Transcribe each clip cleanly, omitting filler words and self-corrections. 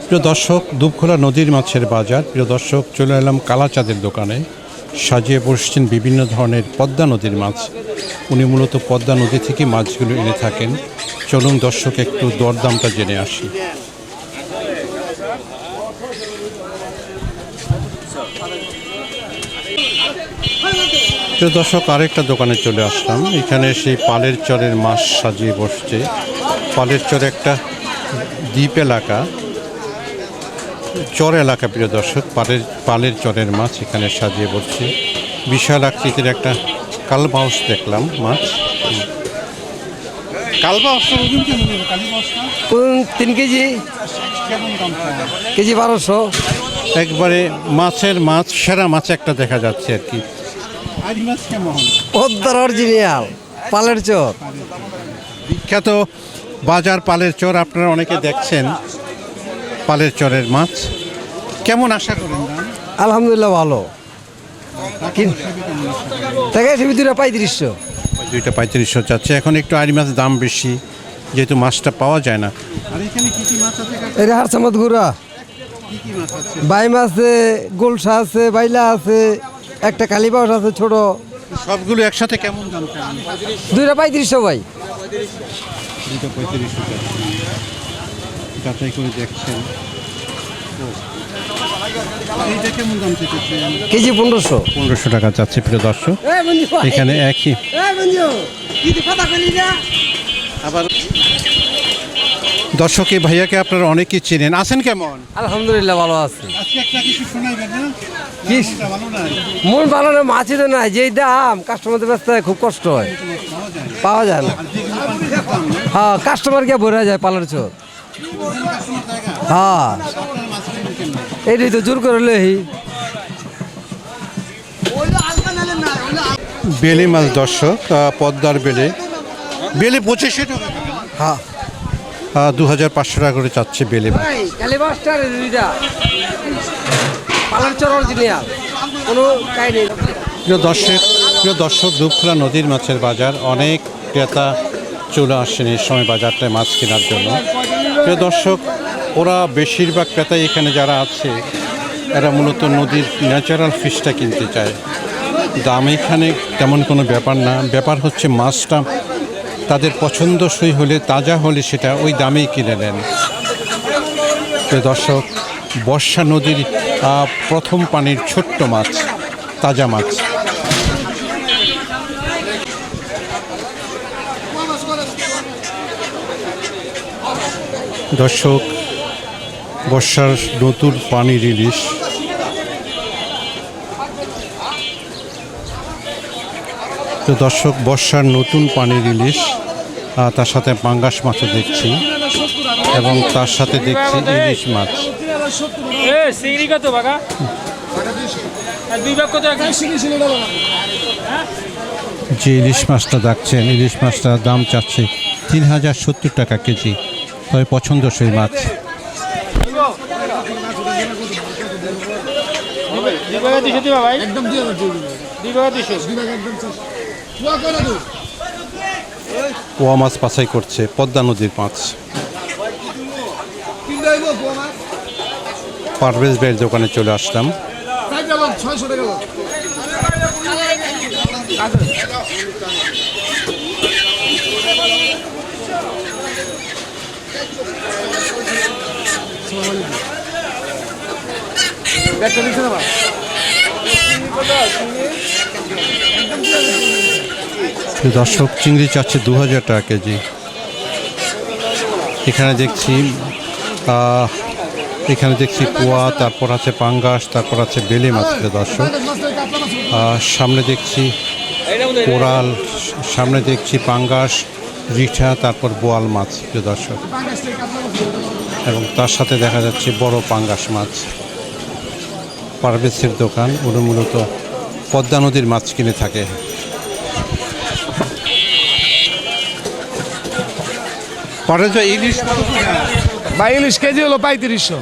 প্রিয় দর্শক, দুবখোলা নদীর মাছের বাজার। প্রিয় দর্শক, চলে এলাম কালাচাঁদের দোকানে। সাজিয়ে বসছেন বিভিন্ন ধরনের পদ্মা নদীর মাছ। উনি মূলত পদ্মা নদী থেকে মাছগুলো এনে থাকেন। চলুন দর্শক, একটু দরদামটা জেনে আসি। প্রিয় দর্শক, আরেকটা দোকানে চলে আসলাম। এখানে সেই পালের চরের মাছ সাজিয়ে বসছে। পালের চর একটা দ্বীপ এলাকা, চর এলাকা। প্রিয় দর্শক, পালের চরের মাছ এখানে সাজিয়ে বসছে। বিশাল আকৃতির একটা কালবাউস দেখলাম মাছ। কালবাউস 3 কেজি, কেজি 1200। একবারে মাছের মাছ, সেরা মাছ একটা দেখা যাচ্ছে আর কি। পদ্মার অরিজিনাল পালের চর, বিখ্যাত বাজার পালের চর। আপনারা অনেকে দেখছেন পালের চরের মাছ। কেমন আশা করেন দাম? আলহামদুলিল্লাহ ভালো। টাকা দুইটা 3500। দুইটা 3500 যাচ্ছে। এখন একটু আড়ি মাছ দাম বেশি, যেহেতু মাছটা পাওয়া যায় না। আর এখানে কি কি মাছ আছে? এটা হারসামাত গুড়া, বাই মাছ আছে, গোলসা আছে, বাইলা আছে, একটা কালীবাউস আছে ছোট। সবগুলো একসাথে কেমন দাম? দুইটা 3500 ভাই। দুইটা 3500 যাচাই করে দেখছেন। এইটা কেমন দাম চেয়েছেন? কেজি 1500 টাকা যাচ্ছে। প্রিয় দর্শক, এখানে একই। আবার দর্শক, এই ভাইয়াকে আপনারা অনেকেই চেনেন। আছেন কেমন? আলহামদুলিল্লাহ ভালো আছে। আজকে একটা কিছু শোনাইবেন না? ভালো না, মন ভালো না, মাছই তো নাই। যেই দাম কাস্টমারদের ব্যস্ত খুব কষ্ট হয়, পাওয়া যায় না। হ্যাঁ, কাস্টমার কে ভরে যায় পালার চোর। হ্যাঁ, এইটাই তো জোর করে লই। বেলে মাছ দর্শক, পদ্মার বেলে। বেলে 2500 টাকা। হ্যাঁ, 2500 টাকা করে চাচ্ছে বেলে মাছ। পালার চর অরিজিনাল, কোনো কাহিনী। প্রিয় দর্শক, দুবখোলা নদীর মাছের বাজার। অনেক ক্রেতা চলে আসেন এই সময় বাজারটায় মাছ কেনার জন্য। প্রিয় দর্শক, ওরা বেশিরভাগ ক্রেতাই এখানে যারা আছে, এরা মূলত নদীর ন্যাচারাল ফিশটা কিনতে চায়। দাম এখানে তেমন কোনো ব্যাপার না। ব্যাপার হচ্ছে মাছটা তাদের পছন্দসই হলে, তাজা হলে সেটা ওই দামেই কিনে নেন। প্রিয় দর্শক, বর্ষা নদীর প্রথম পানির ছোট্ট মাছ, তাজা মাছ। দর্শক, বর্ষার নতুন পানির ইলিশ। তো দর্শক, বর্ষার নতুন পানির ইলিশ, তার সাথে পাঙ্গাস মাছও দেখছি, এবং তার সাথে দেখছি ইলিশ মাছ। যে ইলিশ মাছটা দেখছেন, ইলিশ মাছটার দাম চাচ্ছে 3070 টাকা কেজি। তবে পছন্দসই মাছ। পোয়া মাছ বাছাই করছে, পদ্মা নদীর মাছ। পারভেজ ভাইয়ের দোকানে চলে আসলাম। দর্শক, চিংড়ি চাচ্ছে 2000 টাকা কেজি। এখানে দেখছি পোয়া, তারপর আছে পাঙ্গাস, তারপর আছে বেলে মাছ। দর্শক, সামনে দেখছি কোরাল, সামনে দেখছি পাঙ্গাস, রিঠা, তারপর বোয়াল মাছ। দর্শক, এবং তার সাথে দেখা যাচ্ছে বড় পাঙ্গাস মাছ। পারভেজের দোকান, উনি মূলত পদ্মা নদীর মাছ কিনে থাকে। ইলিশ বা ইলিশ কেজি হলো 3500।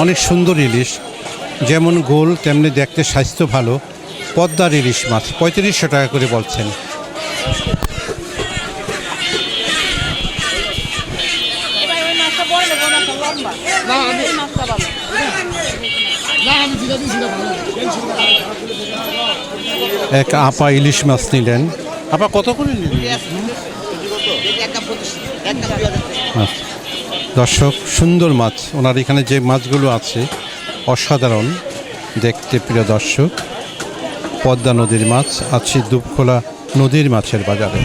অনেক সুন্দর ইলিশ, যেমন গোল তেমনি দেখতে স্বাস্থ্য ভালো। পদ্মার ইলিশ মাছ 3500 টাকা করে বলছেন। এক আপা ইলিশ মাছ নিলেন। আপা কত করে নিলেন? আচ্ছা। দর্শক, সুন্দর মাছ, ওনার এখানে যে মাছগুলো আছে অসাধারণ দেখতে। প্রিয় দর্শক, পদ্মা নদীর মাছ আছে দুপখোলা নদীর মাছের বাজারে।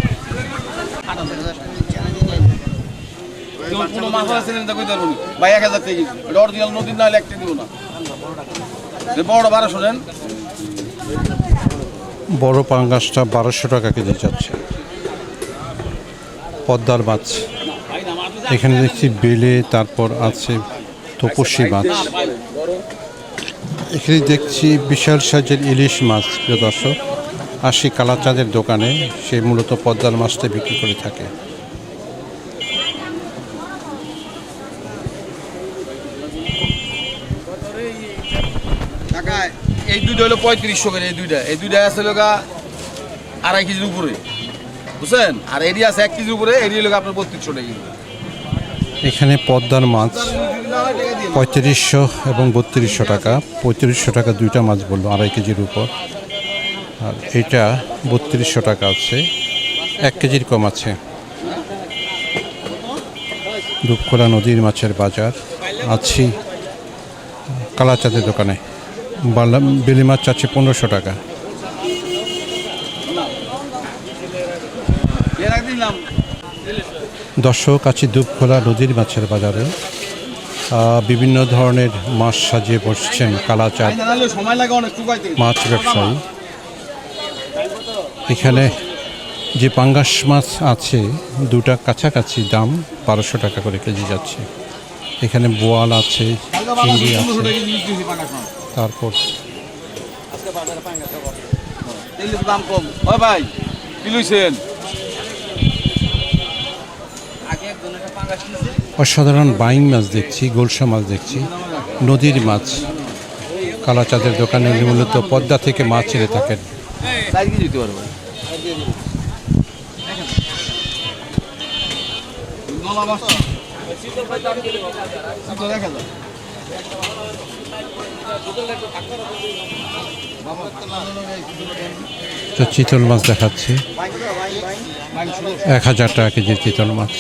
বড় পাঙ্গাসটা 1200 টাকা কেজি যাচ্ছে। পদ্মার মাছ এখানে দেখছি বেলে, তারপর আছে তপস্বী মাছ, এখানে দেখছি বিশাল সাইজের ইলিশ মাছ। প্রিয় দর্শক, আসি কালাচাঁদের দোকানে, সে মূলত পদ্মার মাছটা বিক্রি করে থাকে। এই দুইটা হলো 3500 করে। এই দুইটা আছে লোকা 2.5 কেজির উপরে, বুঝছেন? আর এডি আছে 1 কেজির উপরে, এডি লোক আপনার 3200 টাকা। এখানে পদ্মার মাছ 3500 এবং 3200 টাকা। 3500 টাকা দুইটা মাছ বললো 2.5 কেজির উপর, আর এটা 3200 টাকা আছে, 1 কেজির কম আছে। দুপখোলা নদীর মাছের বাজার, আছি কালাচাঁদের দোকানে। বেলে মাছ আছে 1500 টাকা। দর্শক, আছি দুপখোলা নদীর মাছের বাজারে। বিভিন্ন ধরনের মাছ সাজিয়ে বসছেন কালাচাঁদ মাছ ব্যবসায়ী। এখানে যে পাঙ্গাস মাছ আছে দুটা কাছাকাছি দাম 1200 টাকা করে কেজি যাচ্ছে। এখানে বোয়াল আছে, চিংড়ি আছে, তারপর দাম কম। ওই ভাই কি লইছেন? অসাধারণ বাইং মাছ দেখছি, গোলসা মাছ দেখছি, নদীর মাছ। কালাচাঁদের দোকানে মূলত পদ্মা থেকে মাছ এনে থাকেন। চিতল মাছ দেখাচ্ছে 1000 টাকা কেজির চিতল মাছ।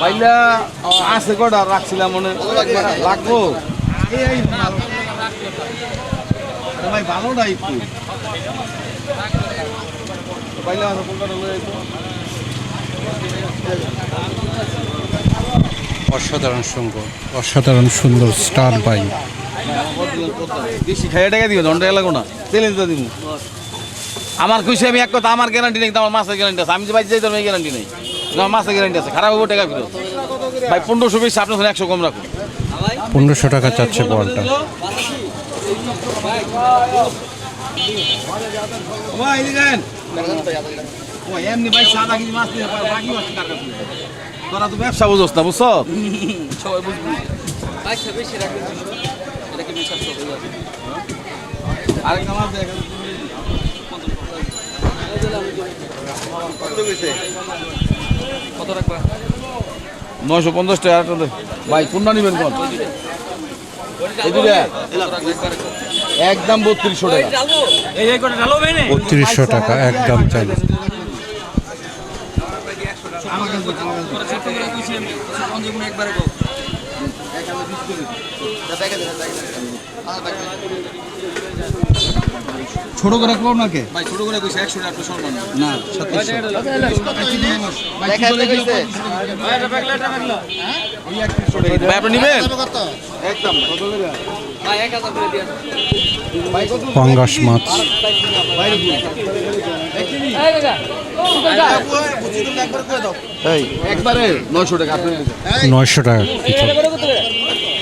পাইলা আছে কটা রাখছিলাম মনে লাগবো। ভাই ভালোটা একটু পাইলা অসাধারণ সুন্দর, অসাধারণ সুন্দর স্টার বাইং। বেশি খাইয়ে টাকা দিবে, ধন টাকা লাগো না, চ্যালেঞ্জটা দিব। আমার খুশি, আমি এক কথা, আমার গ্যারান্টি নেই, আমার মাছের গ্যারান্টি আছে। আমি যে বাইরে যাই তোর গ্যারান্টি নেই, আমার মাছের গ্যারান্টি আছে। খারাপ হবো টাকা ফেরত। ভাই 1500 বেশি, আপনার 100 কম রাখুন। 1500 টাকা চাচ্ছে বলটা। এমনি ভাই সাদা কিছু মাছ নিয়ে বাকি মাছ কার কাছে? তোরা তো ব্যবসা বুঝোস না, বুঝছো? সবাই বুঝবি। আরেকটা মাছ দেখ, 950 টাকা ভাই। কোনটা নিবেন কোন? এই দুটা একদম 3200 টাকা। 3200 টাকা একদম চাইলে। ছোট করে রাখবো নাকি ভাই? ছোট করে কইছে 100 টাকা সম্মান না 2700 ভাই আপনি নেবেন একদম কত করে ভাই? 1000 করে দিয়া ভাই। কত পাঙ্গাস মাছ বাইরে এই কাকা বুঝি তুমি একবার করে দাও। এই একবারে 900 টাকা আপনি 900 টাকা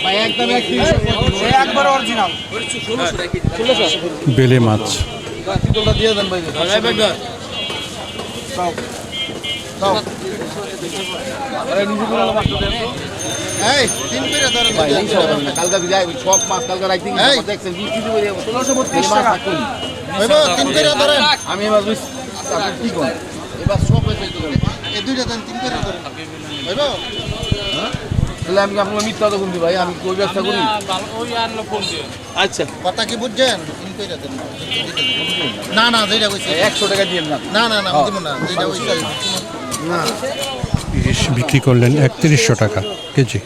ভাই একদম 130 একবার অরিজিনাল 1600 বেলে মাছ। চিতলটা দিয়ে দেন ভাই। ভাই ব্যাগটা সব সব আরে নিজে করে মাছ দেন তো। এই তিন পেরে ধরেন ভাই। কালকে যাই সব মাছ কালকে রাইটিং দেখছেন 20 কেজি করে 1632 টাকা। তিন করে ধরেন আমি এবার বুঝছি আপনি কি করেন এবার সব হয়েছে এই দুইটা দেন তিন করে ধরেন হইব তাহলে আমি আপনাকে মিথ্যা তো বলছি ভাই আমি কই ব্যবসা করি আচ্ছা কথা কি বুঝছেন তিন করে দেন না না যেটা কইছি 100 টাকা দিয়ে না না না না দিব না যেটা কইছি না ইলিশ বিক্রি করলেন 3100 টাকা কেজি।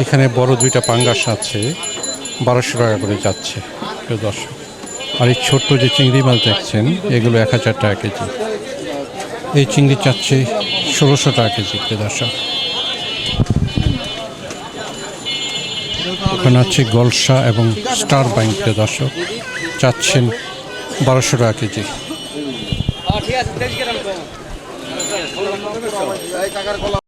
এখানে বড় দুইটা পাঙ্গাস আছে 1200 টাকা করে যাচ্ছে প্রিয় দর্শক। আর এই ছোট্ট যে চিংড়ি মাছ দেখছেন এগুলো 1000 টাকা কেজি। এই চিংড়ি চাচ্ছে 1600 টাকা কেজি প্রিয় দর্শক। ওখানে আছে গলসা এবং স্টার বাইং প্রিয় দর্শক, চাচ্ছেন 1200 টাকা কেজি। এই কাকার গলা